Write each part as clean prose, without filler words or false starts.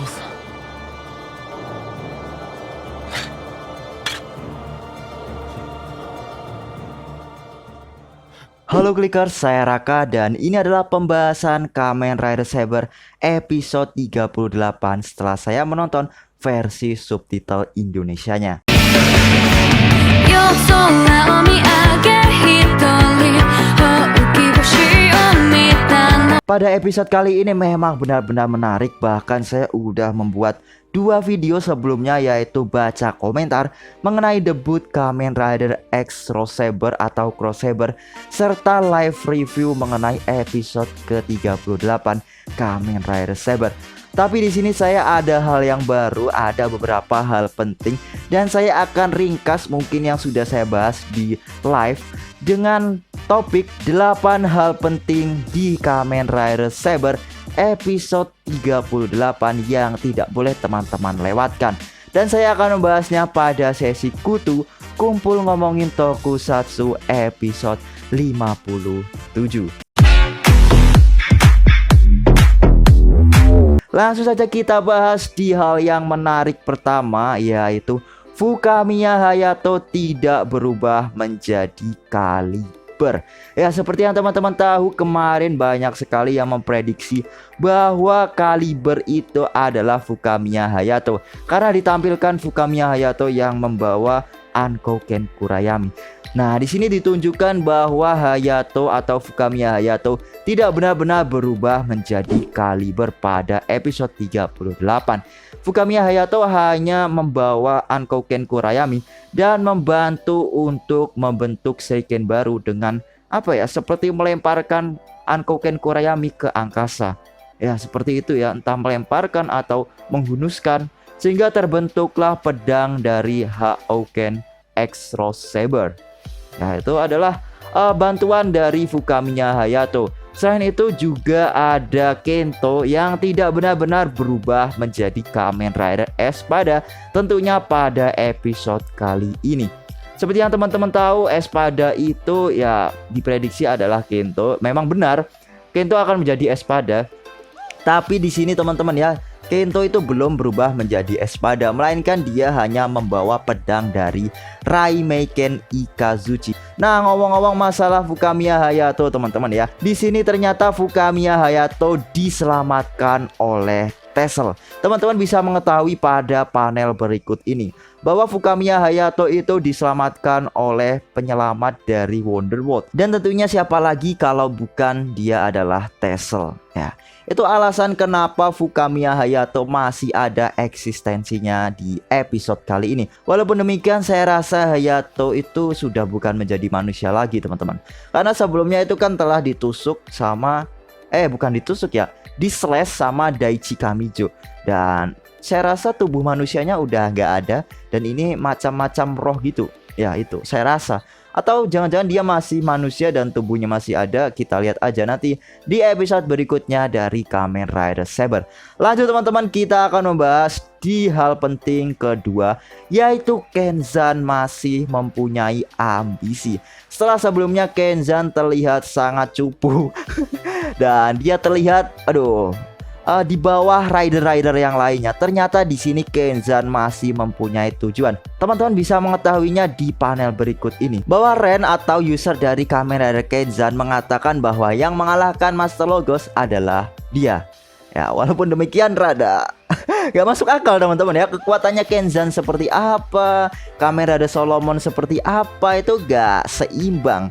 さん。Halo Clickers, saya Raka dan ini adalah pembahasan Kamen Rider Saber episode 38 setelah saya menonton versi subtitle Indonesianya. Pada episode kali ini memang benar-benar menarik, bahkan saya udah membuat dua video sebelumnya, yaitu baca komentar mengenai debut Kamen Rider X Cross Saber atau Cross Saber, serta live review mengenai episode ke-38 Kamen Rider Saber. Tapi di sini saya ada hal yang baru, ada beberapa hal penting dan saya akan ringkas mungkin yang sudah saya bahas di live dengan topik 8 hal penting di Kamen Rider Saber episode 38 yang tidak boleh teman-teman lewatkan. Dan saya akan membahasnya pada sesi Kutu Kumpul Ngomongin Tokusatsu episode 57. Langsung saja kita bahas di hal yang menarik pertama, yaitu Fukamiya Hayato tidak berubah menjadi Kaliber. Ya, seperti yang teman-teman tahu, kemarin banyak sekali yang memprediksi bahwa Kaliber itu adalah Fukamiya Hayato karena ditampilkan Fukamiya Hayato yang membawa Ankoken Kurayami. Nah, di sini ditunjukkan bahwa Hayato atau Fukamiya Hayato tidak benar-benar berubah menjadi Kaliber pada episode 38. Fukamiya Hayato hanya membawa Ankoken Kurayami dan membantu untuk membentuk Seiken baru dengan seperti melemparkan Ankoken Kurayami ke angkasa. Ya, seperti itu ya, entah melemparkan atau menghunuskan sehingga terbentuklah pedang dari Haoken X Cross Saber. Nah, itu adalah bantuan dari Fukamiya Hayato. Selain itu juga ada Kento yang tidak benar-benar berubah menjadi Kamen Rider Espada, tentunya pada episode kali ini. Seperti yang teman-teman tahu, Espada itu ya diprediksi adalah Kento. Memang benar, Kento akan menjadi Espada. Tapi di sini teman-teman ya, Kento itu belum berubah menjadi Espada, melainkan dia hanya membawa pedang dari Raimeiken Ikazuchi. Nah, ngomong-ngomong masalah Fukamiya Hayato teman-teman ya, di sini ternyata Fukamiya Hayato diselamatkan oleh Tassel. Teman-teman bisa mengetahui pada panel berikut ini bahwa Fukamiya Hayato itu diselamatkan oleh penyelamat dari Wonderworld. Dan tentunya siapa lagi kalau bukan dia adalah Tassel ya. Itu alasan kenapa Fukamiya Hayato masih ada eksistensinya di episode kali ini. Walaupun demikian, saya rasa Hayato itu sudah bukan menjadi manusia lagi teman-teman. Karena sebelumnya itu kan telah ditusuk sama bukan ditusuk ya, di-slash sama Daichi Kamijo. Dan saya rasa tubuh manusianya udah nggak ada, dan ini macam-macam roh gitu. Ya itu saya rasa. Atau jangan-jangan dia masih manusia dan tubuhnya masih ada. Kita lihat aja nanti di episode berikutnya dari Kamen Rider Saber. Lanjut teman-teman, kita akan membahas di hal penting kedua, yaitu Kenzan masih mempunyai ambisi. Setelah sebelumnya Kenzan terlihat sangat cupu dan dia terlihat di bawah rider-rider yang lainnya. Ternyata di sini Kenzan masih mempunyai tujuan. Teman-teman bisa mengetahuinya di panel berikut ini, bahwa Ren atau user dari Kamen Rider Kenzan mengatakan bahwa yang mengalahkan Master Logos adalah dia. Ya, walaupun demikian rada gak masuk akal teman-teman ya. Kekuatannya Kenzan seperti apa, Kamen Rider Solomon seperti apa, itu gak seimbang.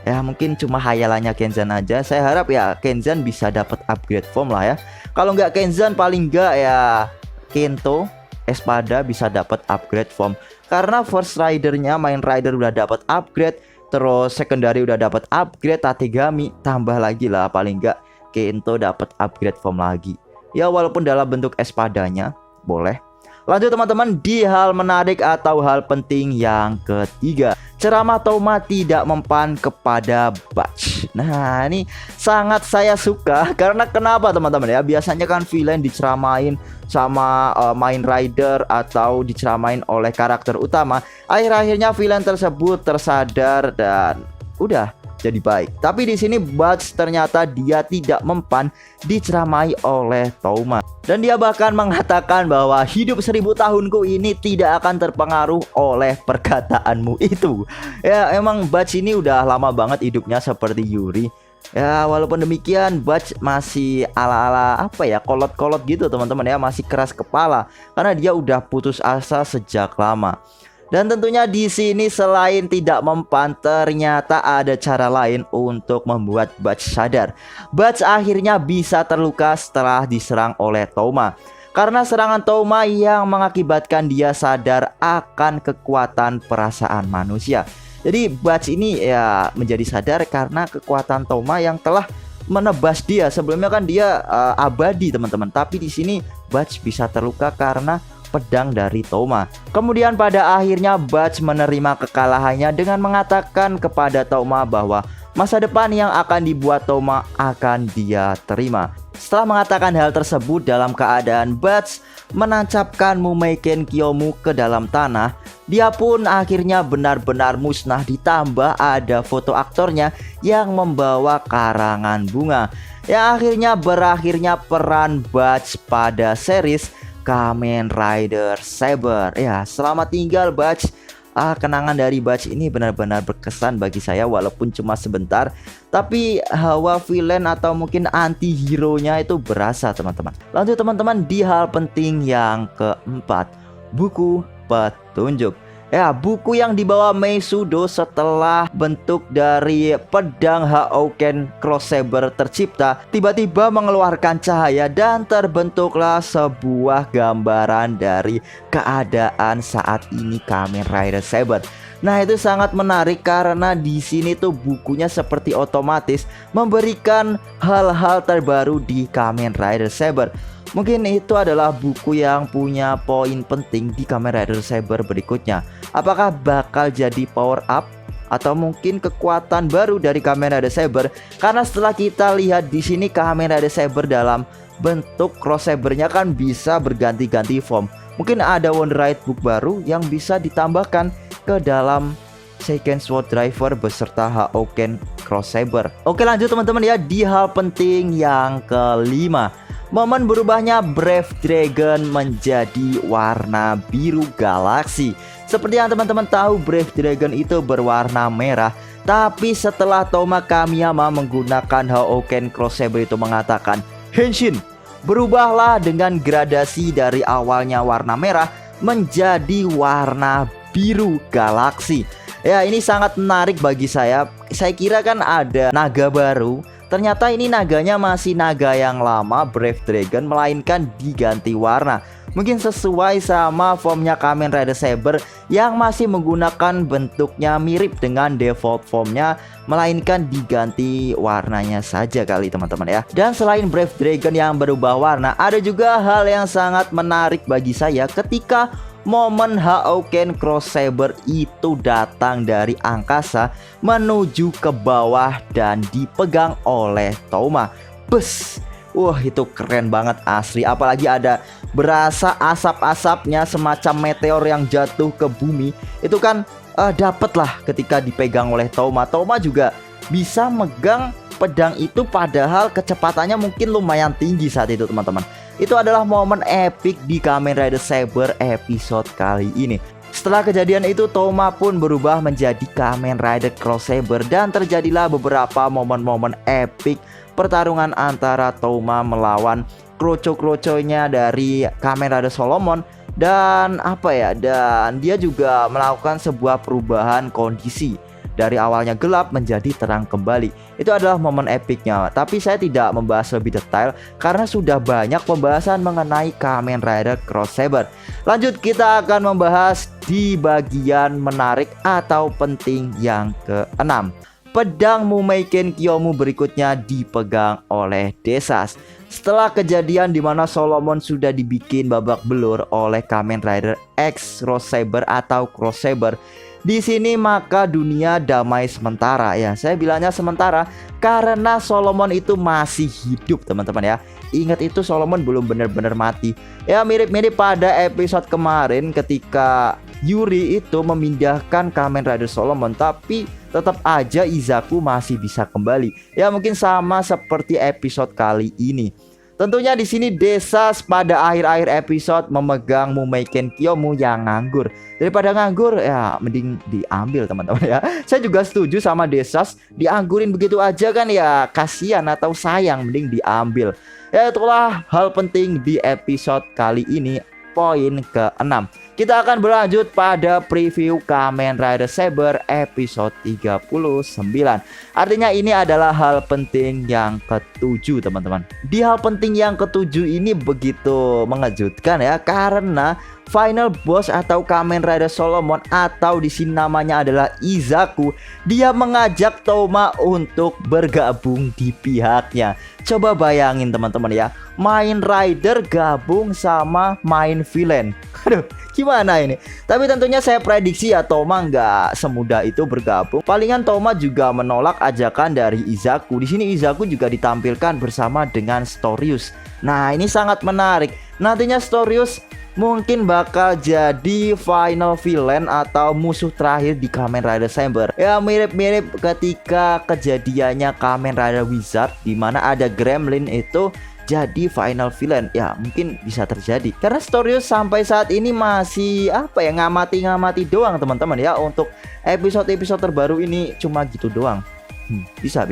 Ya, mungkin cuma hayalannya Kenzan aja. Saya harap ya Kenzan bisa dapat upgrade form lah ya. Kalau nggak Kenzan, paling nggak ya Kento Espada bisa dapat upgrade form. Karena first ridernya, main rider udah dapat upgrade, terus secondary udah dapat upgrade, Tategami tambah lagi lah, paling nggak Kento dapat upgrade form lagi. Ya walaupun dalam bentuk Espadanya boleh. Lanjut teman-teman, di hal menarik atau hal penting yang ketiga, ceramah Toma tidak mempan kepada Butch. Nah, ini sangat saya suka. Karena kenapa teman-teman ya, biasanya kan villain diceramain sama main rider atau diceramain oleh karakter utama. Akhir-akhirnya villain tersebut tersadar dan udah jadi baik. Tapi di sini Butch ternyata dia tidak mempan diceramai oleh Touma. Dan dia bahkan mengatakan bahwa hidup 1000 tahunku ini tidak akan terpengaruh oleh perkataanmu itu. Ya emang Butch ini udah lama banget hidupnya seperti Yuri. Ya walaupun demikian Butch masih ala-ala apa ya, kolot-kolot gitu teman-teman ya, masih keras kepala karena dia udah putus asa sejak lama. Dan tentunya di sini selain tidak mempan, ternyata ada cara lain untuk membuat Butch sadar. Butch akhirnya bisa terluka setelah diserang oleh Touma. Karena serangan Touma yang mengakibatkan dia sadar akan kekuatan perasaan manusia. Jadi Butch ini ya menjadi sadar karena kekuatan Touma yang telah menebas dia. Sebelumnya kan dia abadi teman-teman, tapi di sini Butch bisa terluka karena pedang dari Touma. Kemudian pada akhirnya Butch menerima kekalahannya dengan mengatakan kepada Touma bahwa masa depan yang akan dibuat Touma akan dia terima. Setelah mengatakan hal tersebut dalam keadaan Butch menancapkan Mumeiken Kyomu ke dalam tanah, dia pun akhirnya benar-benar musnah, ditambah ada foto aktornya yang membawa karangan bunga. Ya akhirnya berakhirnya peran Butch pada series Kamen Rider Saber. Ya selamat tinggal Butch. Kenangan dari Butch ini benar-benar berkesan bagi saya walaupun cuma sebentar, tapi hawa villain atau mungkin anti-hero nya itu berasa teman-teman. Lanjut teman-teman di hal penting yang keempat, buku petunjuk. Ya buku yang dibawa Meisudo setelah bentuk dari pedang Haouken Cross Saber tercipta tiba-tiba mengeluarkan cahaya dan terbentuklah sebuah gambaran dari keadaan saat ini Kamen Rider Saber. Nah itu sangat menarik karena di sini tuh bukunya seperti otomatis memberikan hal-hal terbaru di Kamen Rider Saber. Mungkin itu adalah buku yang punya poin penting di Kamen Rider Saber berikutnya. Apakah bakal jadi power up atau mungkin kekuatan baru dari Kamen Rider Saber? Karena setelah kita lihat di sini Kamen Rider Saber dalam bentuk cross sabernya kan bisa berganti-ganti form. Mungkin ada Wonderite book baru yang bisa ditambahkan ke dalam Seiken Sword Driver beserta Haouken Cross Saber. Oke lanjut teman-teman ya di hal penting yang kelima. Momen berubahnya Brave Dragon menjadi warna biru galaksi. Seperti yang teman-teman tahu, Brave Dragon itu berwarna merah. Tapi setelah Touma Kamiyama menggunakan Haouken Cross Saber itu mengatakan Henshin, berubahlah dengan gradasi dari awalnya warna merah menjadi warna biru galaksi. Ya ini sangat menarik bagi saya. Saya kira kan ada naga baru, ternyata ini naganya masih naga yang lama Brave Dragon, melainkan diganti warna. Mungkin sesuai sama formnya Kamen Rider Saber yang masih menggunakan bentuknya mirip dengan default formnya, melainkan diganti warnanya saja kali teman-teman ya. Dan selain Brave Dragon yang berubah warna, ada juga hal yang sangat menarik bagi saya ketika momen Haouken Cross Saber itu datang dari angkasa menuju ke bawah dan dipegang oleh Touma. Bes, wah itu keren banget asli. Apalagi ada berasa asap-asapnya semacam meteor yang jatuh ke bumi. Itu kan dapatlah ketika dipegang oleh Touma. Touma juga bisa megang pedang itu padahal kecepatannya mungkin lumayan tinggi saat itu teman-teman. Itu adalah momen epic di Kamen Rider Saber episode kali ini. Setelah kejadian itu Touma pun berubah menjadi Kamen Rider Cross Saber dan terjadilah beberapa momen-momen epic pertarungan antara Touma melawan kroco-kroconya dari Kamen Rider Solomon. Dan apa ya, dan dia juga melakukan sebuah perubahan kondisi dari awalnya gelap menjadi terang kembali. Itu adalah momen epicnya. Tapi saya tidak membahas lebih detail karena sudah banyak pembahasan mengenai Kamen Rider Cross Saber. Lanjut kita akan membahas di bagian menarik atau penting yang keenam. Pedang Mumeiken Kyomu berikutnya dipegang oleh Desas. Setelah kejadian di mana Solomon sudah dibikin babak belur oleh Kamen Rider X Cross Saber atau Cross Saber, di sini maka dunia damai sementara ya. Saya bilangnya sementara karena Solomon itu masih hidup teman-teman ya. Ingat itu Solomon belum benar-benar mati. Ya mirip-mirip pada episode kemarin ketika Yuri itu memindahkan Kamen Rider Solomon, tapi tetap aja Izaku masih bisa kembali. Ya mungkin sama seperti episode kali ini. Tentunya di sini Desas pada akhir-akhir episode memegang Mumeiken Kiyomu yang nganggur. Daripada nganggur ya mending diambil teman-teman ya. Saya juga setuju sama Desas, dianggurin begitu aja kan ya kasihan atau sayang, mending diambil. Ya itulah hal penting di episode kali ini. Poin ke-6. Kita akan berlanjut pada preview Kamen Rider Saber episode 39. Artinya ini adalah hal penting yang ke-7 teman-teman. Di hal penting yang ke-7 ini begitu mengejutkan ya, karena final boss atau Kamen Rider Solomon atau di sini namanya adalah Izaku, dia mengajak Toma untuk bergabung di pihaknya. Coba bayangin teman-teman ya, main rider gabung sama main villain. Aduh, gimana ini? Tapi tentunya saya prediksi ya Toma nggak semudah itu bergabung. Palingan Toma juga menolak ajakan dari Izaku. Di sini Izaku juga ditampilkan bersama dengan Storius. Nah, ini sangat menarik. Nantinya Storius mungkin bakal jadi final villain atau musuh terakhir di Kamen Rider Saber. Ya mirip-mirip ketika kejadiannya Kamen Rider Wizard, dimana ada Gremlin itu jadi final villain. Ya mungkin bisa terjadi karena Storius sampai saat ini masih apa ya, ngamati-ngamati doang teman-teman ya. Untuk episode-episode terbaru ini cuma gitu doang. Bisa.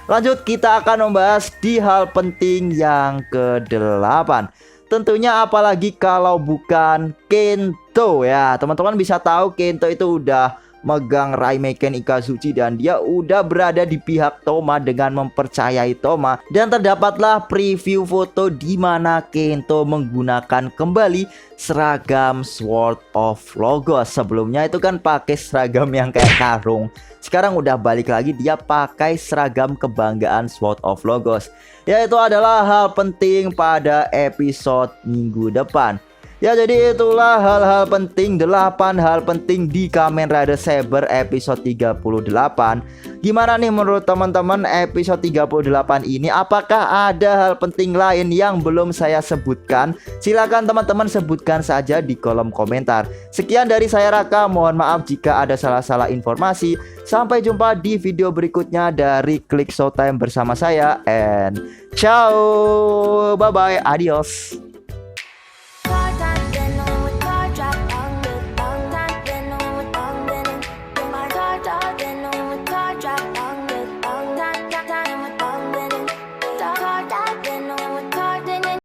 Lanjut, kita akan membahas di hal penting yang ke-8. Tentunya apalagi kalau bukan Kento ya. Teman-teman bisa tahu Kento itu udah megang Raimeken Ikazuchi dan dia udah berada di pihak Toma dengan mempercayai Toma. Dan terdapatlah preview foto di mana Kento menggunakan kembali seragam Sword of Logos. Sebelumnya itu kan pakai seragam yang kayak karung. Sekarang udah balik lagi, dia pakai seragam kebanggaan Sword of Logos. Ya itu adalah hal penting pada episode minggu depan. Ya jadi itulah hal-hal penting, 8 hal penting di Kamen Rider Saber episode 38. Gimana nih menurut teman-teman episode 38 ini? Apakah ada hal penting lain yang belum saya sebutkan? Silahkan teman-teman sebutkan saja di kolom komentar. Sekian dari saya Raka, mohon maaf jika ada salah-salah informasi. Sampai jumpa di video berikutnya dari Click Showtime bersama saya, and ciao, bye bye, adios.